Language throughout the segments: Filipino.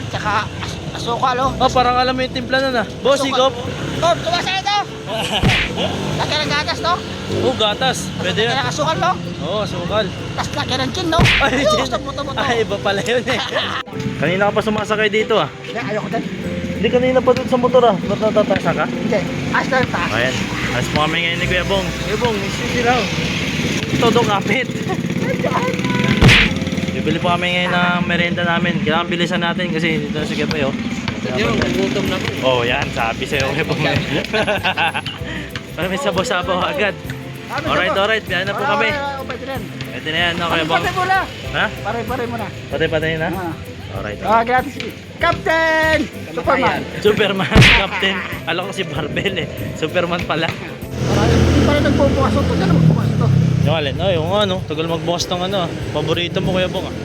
Tsaka asukal, oh. Oh, parang alam mo yung timpla nun ah. Boss, higop. Oh, tumasaya ito. Lagyan ng gatas, no? Oh, gatas. Pwede Lagyan yan. ng asukal, no? Oo, sukal. Tapos lagyan ng gin, no? Ay, Ayun, gin. sa buto-buto. Ay, iba pala yun eh. Kanina ka pa sumasakay dito ah. Hindi, ayoko din. Hindi kanina pa dun sa motor ah. Natatasa ka? Hindi, ayos na rin. Ayan. Ayos mo kami ngayon ni Kuya Bong. Kuya Bong, sisiraw. Todo kapit. Bibili po kami ngayon ng merienda namin. Kailangan bilisan natin kasi dito na si Kuya Boy, oh. Yung gutom na ko. Oh, yan. Sabi sa'yo, Kuya Bong. May sabaw-sabaw agad. Alright. Biyahe na po kami. Pwede rin. Ito na yan, no, Kuya Bong. Pare mo na. Ha? Pare mo na. Patay-patay na? Ah. Alright. Gratis. Captain! Superman. Superman, Captain. Alam ko si Barbel eh. Superman pala. Hindi pa rin nagbubukas ito. Kaya magbukas ito. Yung alin? Oh, yung ano. Tagal magbukas ng ano. Paborito mo, Kuya Bong ah.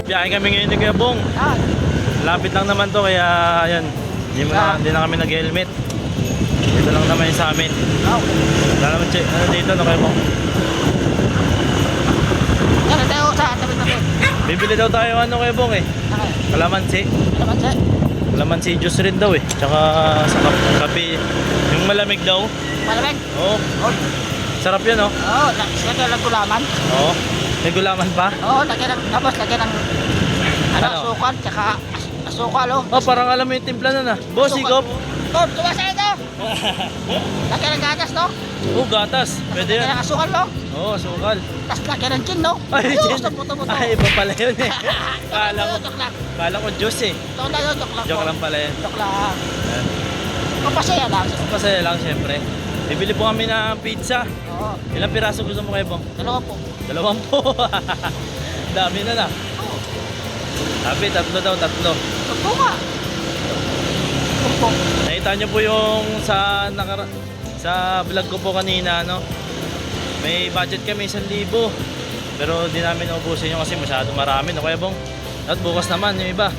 Biyahe kami ngayon ni Kuya Bong. Ah, Lapit lang naman to kaya ayan. Hindi na kami nag-helmet. Dito lang naman yung sa amin. Wala naman ano dito no Kuya Bong. yan na tayo sa tabi-tabi. Bibili daw tayo ano Kuya Bong eh. Kalamansi. Naman siya. Kalamansi juice rin daw eh. Tsaka sa kape. Yung malamig daw. Malamig. Oo. Oh, Sarap yun oh. oh, lagyan ng gulaman. Oo. May gulaman pa. Oo, lagyan ng, tapos lagyan ng Ano? asukal, tsaka asukal, oh. Oh, parang alam mo yung timpla nun ah. Boss, higop. Oh, tumasaya ito. Lagyan ng gatas, no? Oh, gatas. Pwede Lagyan yan. ng asukal, no? Oo, sukal. Tapos lagyan ng gin, no? Ay, Ayun, gin. sa buto-buto. Ay, iba pala yun eh. Joke lang. Kala ko juice eh. Joke lang. Joke lang pala yan. Joke lang. Kapasaya lang. Masaya lang syempre. Bibili po kami ng pizza. Oo, Ilang piraso gusto mo kayo po? dalawa po. 2. Dami na na. Oo, Sabi, 3 daw, 3. totoo nga. Totoo. Nakita nyo po yung sa vlog ko po kanina, no? May budget kami 1,000. Pero di namin naubusin yung kasi masyado marami, no Kuya Bong? At bukas naman yung iba.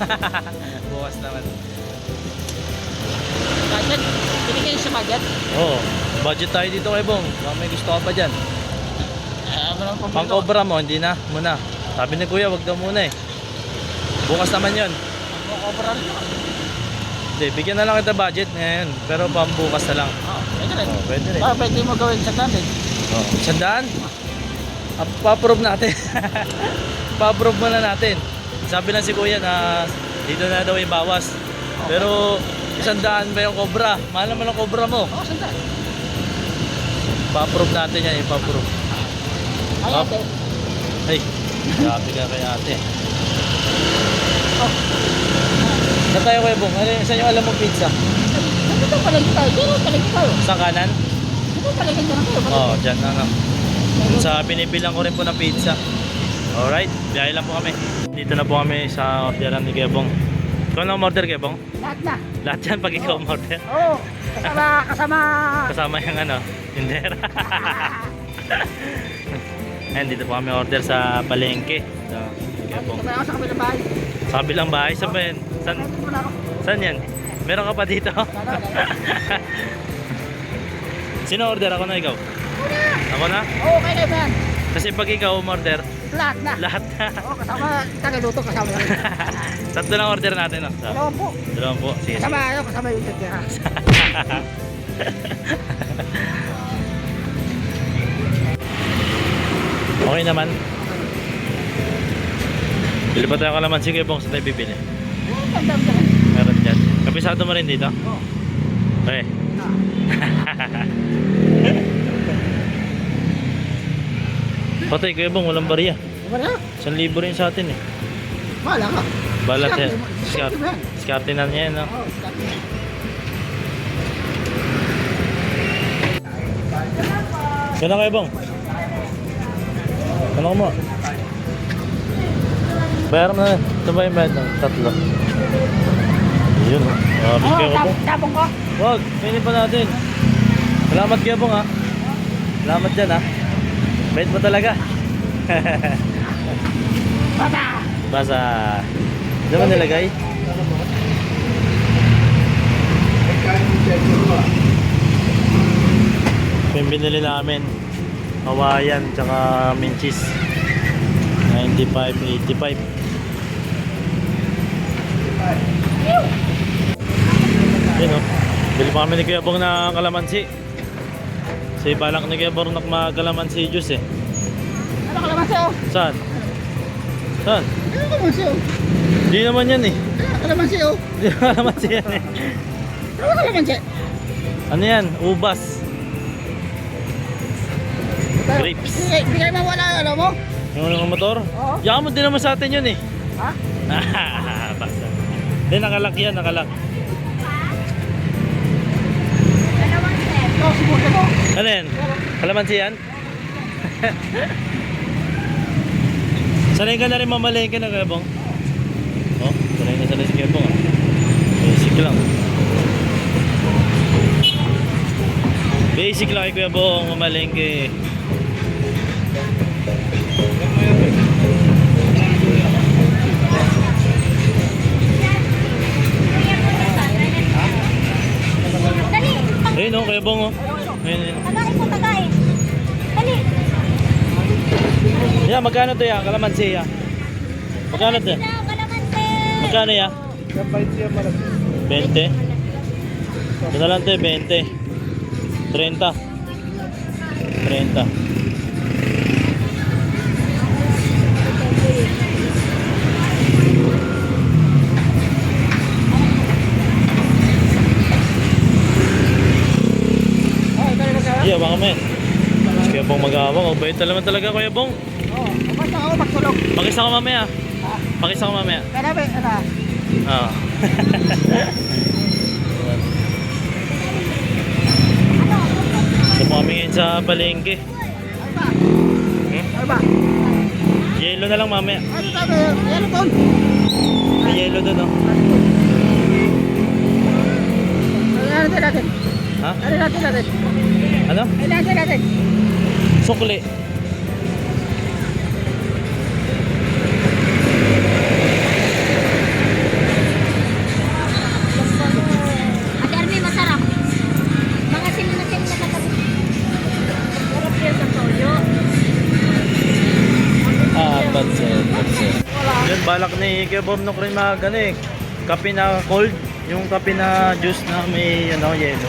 Bukas naman. Budget, binigay sa budget. Oo. Budget tayo dito Kuya Bong. Baka may gusto ka pa dyan. Ano lang po. Pang cobra mo, hindi na. Muna. Sabi ni Kuya, wag daw muna eh. Bukas naman yon. Cobra rin ako. Hindi, bigyan na lang kita budget ngayon. Pero pambukas na lang. Oo, pwede rin. Oh, pwede rin. Pwede mo gawin sa dati. Oh, 100? Pa-approve natin. Pa-approve muna natin. Sabi lang si Kuya na dito na daw ibawas. Pero 100 ba yung cobra? Mahal naman ang cobra mo. Oo, sandal. Pa-approve natin yan, ipa-approve. Ay, Oh. ate. Ay, grabe ka kay ate. Oh. Saan tayo Kuya Bong? Saan yung alam mong pizza? Dito palagi tayo. Dito palagi tayo. Sa kanan? Dito palagi tayo. Oo, dyan na lang. Sa binibilang ko rin po ng pizza. Alright, biyahe lang po kami. Dito na po kami sa orderan ni Kuya Bong. Ikaw na umorder Kuya Bong? Lahat na. Lahat yan pag ikaw umorder. Oo. Kasama. Kasama yung ano, tindera. Ayan, dito po kami order sa palengke. So, Kuya Bong. Kasama ako sa kabilang bahay. Sa kabilang bahay, saan ba yan? Wala ako. Saan yan? Meron ka pa dito? Wala. Sino order? Ako na ikaw? Ako na? Oo, kaya na yan. Kasi pag ikaw umorder, Lahat na. lahat na. Oo, kasama. Tagaluto kasama yan. 3 lang order natin. No? So, Dalawang po. 2 po. Sige, Kasama sige. ayaw, kasama yung titira. Okay naman. Bili pa tayo kalamansi Kuya Bong. Saan tayo bibili? Tandam ka. Meron dyan. Kabisado mo rin dito? Oo. Okay. Patay Kuya Bong, walang bariya. Wala. 1,000 rin sa atin eh. Wala ka. Balat yan. Diskarte mo yan. Diskarte na niya yan, no? Oo, diskarte mo yan. Saan na Kuya Bong? Ano mo? Bayaran mo na. Ito ba yung bayad ng 3? Yun, oh. Grabe Kuya Bong. Tapong ko. Wag, pinin pa natin. Salamat Kuya Bong ha. Salamat dyan ha. Bait mo talaga. Bata. Basa. Diyan mo nilagay? binili namin. Hawaiian, tsaka minchis. 95, 85. Yun o. Bili pa kami ni Kuya Bong ng kalamansi. Kasi balak ni Kuya Bong mag-kalamansi juice eh. Ano kalamansi oh? Saan? Saan? Ano kalamansi oh? Hindi naman yan eh. Ano kalamansi oh? Hindi naman kalamansi yan eh. Ano kalamansi? Ano yan? Ubas. Grapes. Hindi kayo mawala ano mo? Yung motor? Oo. Yakan mo din naman sa atin yun eh. Ha? Basta. Hindi, nakalak yan, nakalak. Oh, sibukan mo. Ano yan? Kalamansi yan? Sanay ka na rin mamalengke na Kuya Bong? Oh, sanay na sanay si Kuya Bong ah. Basic lang. Basic lang kay Kuya Bong, mamalengke. Ayun oh, Kuya Bong oh. Ayun, ayun. Tagain mo, tagain. Dali. Yeah, magkano to ya? Kalamansi ya? Magkano to? Kalamansi. Magkano ya? 20. Ito na lang to 20. 30. 30. Oh, ito na siya. Iya, baka men. Kuya Bong mag-aawang. Mabait naman talaga Kuya Bong. Oh, basta ako magtulog. Pakisa ko mamaya. Ha? Pakisa ko mamaya. Kanabi, ano? Oo. Ito po kami ngayon sa palengke. Ano ba? Hmm? Ano ba? Yelo na lang mamaya. Ano tayo? Ano doon? May yelo doon oh. Ano natin? Ha? Ano natin? Ano? Ano natin? Sukli. Ate Army, masarap. Mga sinin na katabi. Sarap yan sa toyo. Pansit. Yun, balak ni Kuya Bornok rin mag ano eh. Kape na cold. Yung kape na juice na may ano, yelo.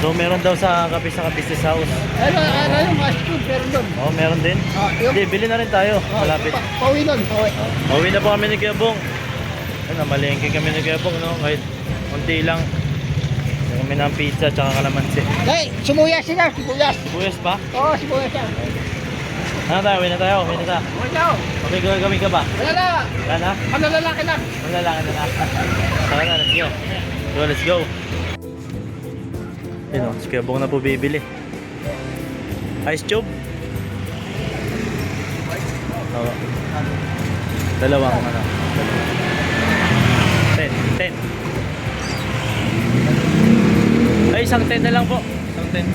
So meron daw sa kape sa business house. Ano yung fast food pero doon? Oh, meron din. Yung Hindi, bili na rin tayo. Malapit. pauwi doon. Pauwi. Uwi na po kami ni Kuya Bong. Ayun, namalengke kami ni Kuya Bong, no? Kahit konti lang. Kaya kami ng pizza tsaka kalamansi. Hey, sibuyas sila, sibuyas. Buyas pa? Oo, sibuyas yan. Ano tayo? Uwi na tayo. Uwi na tayo. Uwi daw. Okay, gagawin ka ba? Wala na. Wala na? Manalalaki lang. Wala lang na na. Tara na, let's go. So, let's go. Yun o, si Kuya Bong na po bibili. Ice tube? Oo. Dalawang ano. 10. Ay, isang 10 na lang po. Isang 10.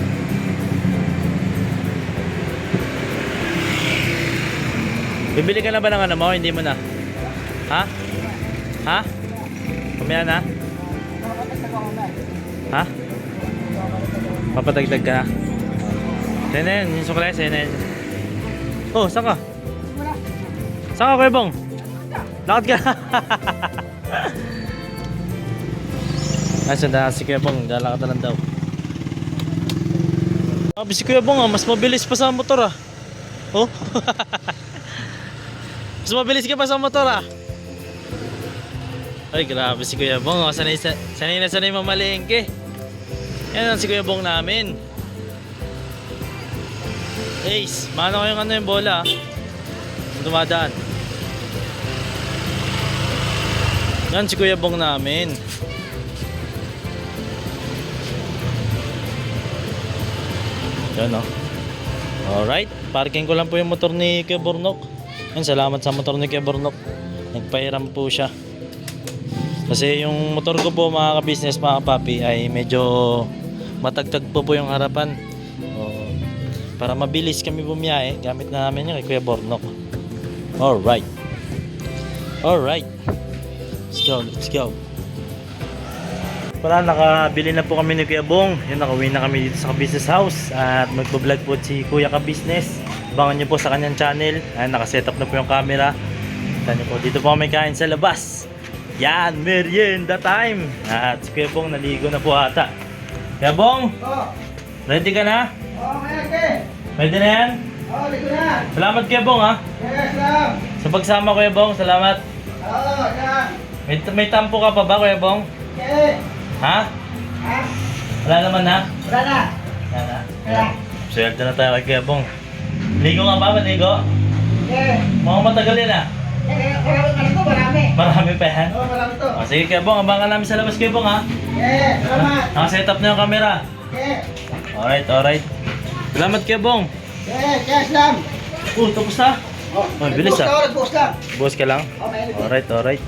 Bibili ka na ba ng ano mo? Hindi mo na? Ha? Ha? Kumaya na? Ha? Papatagdag ka na? Sa'yo na yun, yung suklay, sa'yo na yun. Oh, saan ka? Saan ka, Kuya Bong? Lakad ka. Nasaan na si Kuya Bong, lalakad na lang daw. Sabi si Kuya Bong, mas mabilis pa sa motor ah. Oh? Mas mabilis ka pa sa motor ah. Ay, grabe si Kuya Bong. Oh, sanay mamalengke. Yan ang si Kuya Bong namin. Ace, mano kayong ano yung bola ah. Dumadaan. Yan si Kuya Bong namin. Yan oh. Alright, parking ko lang po yung motor ni Kuya Bornok. Yan, salamat sa motor ni Kuya Bornok. Nagpahiram po siya. Kasi yung motor ko po mga ka-business, mga papi, ay medyo matagtag po yung harapan. O, para mabilis kami bumiyahe, gamit na namin yung kay Kuya Bornok. Alright. Alright. Let's go, let's go. Wala, nakabili na po kami ni Kuya Bong. Yun, nakauwi na kami dito sa business house. At magpo-vlog po si Kuya Ka-Business. Abangan nyo po sa kanyang channel. Ayan, nakaset up na po yung camera. Kita nyo po, dito po kami kain sa labas. Yan, merienda time. At si Kuya Bong naligo na po ata. Kuya Bong, ready ka na? Pwede na yan? Salamat Kuya Bong ha. Sa pagsama Kuya Bong, salamat. May tampo ka pa ba Kuya Bong? Ha? Wala naman ha? Wala na. Wala. Swerte na tayo kay Kuya Bong. Ligo nga ba? Maligo? Mukhang matagal yan ah. Marami pa yan? Marami to. Sige Kuya Bong, abangan namin sa labas Kuya Bong ha. Salamat. Nakaset up na yung camera. Alright. Salamat Kuya Bong. Slam. Tapos na? Oh, bilis ah. Bukas lang. Bukas ka lang? Okay. Alright.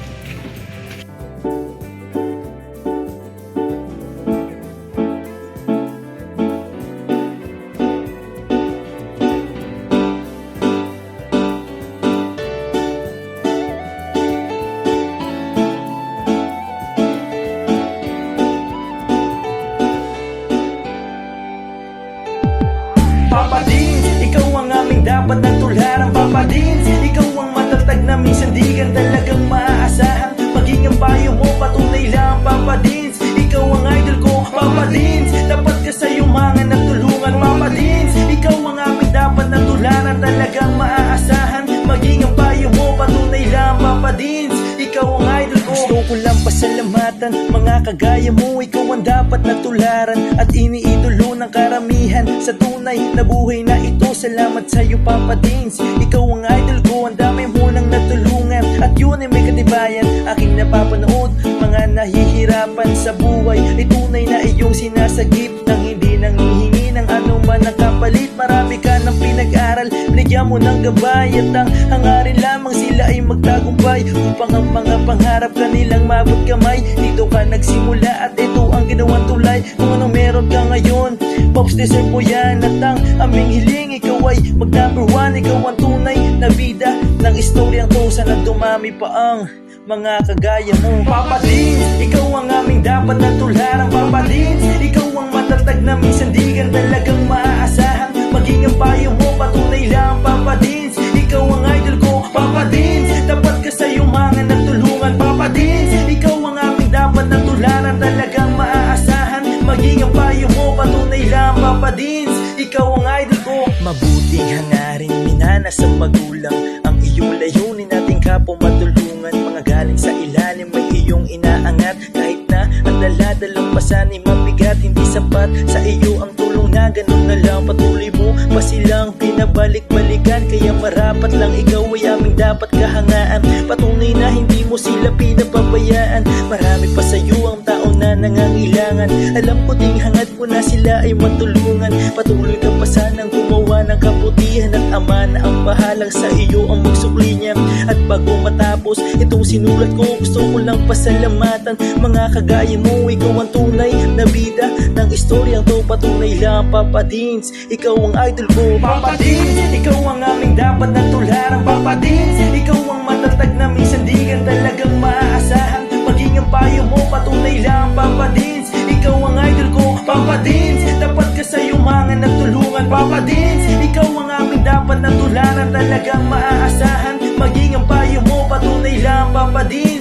Papa Dins, ikaw ang aming dapat na tularan. Papa Dins, ikaw ang matatag na minsan di ka talagang maaasahan. Maging ang payo mo, patunay lang Papa Dins, ikaw ang idol ko Papa Dins, dapat ka sa iyong mga nagtulungan. Papa Dins, ikaw ang aming dapat na tularan. Talagang maaasahan. Maging ang payo mo, patunay lang Papa Dins, ikaw ang idol ko. Gusto ko lang pasalamatan mga kagaya mo. Ikaw ang dapat na tularan at iniidolo ng karamihan sa tunay na buhay na ito. Salamat sa iyo Papa Dins, ikaw ang idol ko. Ang dami mo nang natulungan at yun ay may katibayan. Aking napapanood mga nahihirapan sa buhay, ay tunay na iyong sinasagip nang hindi nanghihingi ng anuman ang kapalit. Marami ka ng pinag-aral, binigyan mo ng gabay at ang hangarin lamang sila ay magtagumpay upang ang mga pangarap kanilang mabot kamay. Dito ka nagsimula at ito ang ginawang tulay. Kung anong meron ka ngayon, Pops, deserve mo yan. At ang aming hiling, ikaw ay mag number one. Ikaw ang tunay na bida ng istoryang to. Sana dumami pa ang mga kagaya mo. Papa Dins, ikaw ang aming dapat na tularan. Papa Dins, ikaw ang matatag na minsan di ka talagang maaasahan. Maging ang payo mo, patunay lang Papa Dins, ikaw ang idol ko Papa Dins, dapat ka sa iyong mga nagtulungan. Papa Dins, ikaw ang aming dapat na tularan. Talagang maaasahan. Maging ang payo mo, patunay lang Papa Dins, ikaw ang idol ko. Mabuting hangarin, minana sa magulang, ang iyong layunin nating kapwa matulungan. Mga galing sa ilalim may iyong inaangat. Kahit na ang daladalang pasan ay mabigat, hindi sapat sa iyo ang tulong na ganun na lang. Patuloy mo pa silang pinabalik-balikan, kaya marapat lang ikaw ay aming dapat kahangaan. Patunay na hindi mo sila pinapabayaan. Marami pa sa iyo ang tao na nangangailangan. Alam ko ding hangad ko na sila ay matulungan. Patuloy ka pa sanang gumawa ng kabutihan at ama na ang bahalang sa iyo ang magsukli niya. At bago matapos itong sinulat ko, gusto ko lang pasalamatan mga kagaya mo. Ikaw ang tunay na bida ng istoryang to. Patunay lang Papa Dins, ikaw ang idol ko Papa Dins, ikaw ang aming dapat na tularan. Papa Dins, ikaw ang matatag na minsan di ka talagang maaasahan. Maging ang payo mo, patunay lang Papa Dins, ikaw ang idol ko Papa Dins, dapat ka sa iyong mga nagtulungan. Papa Dins, ikaw ang aming dapat na tularan. Talagang maaasahan. Maging ang payo mo, patunay lang Papa Dins,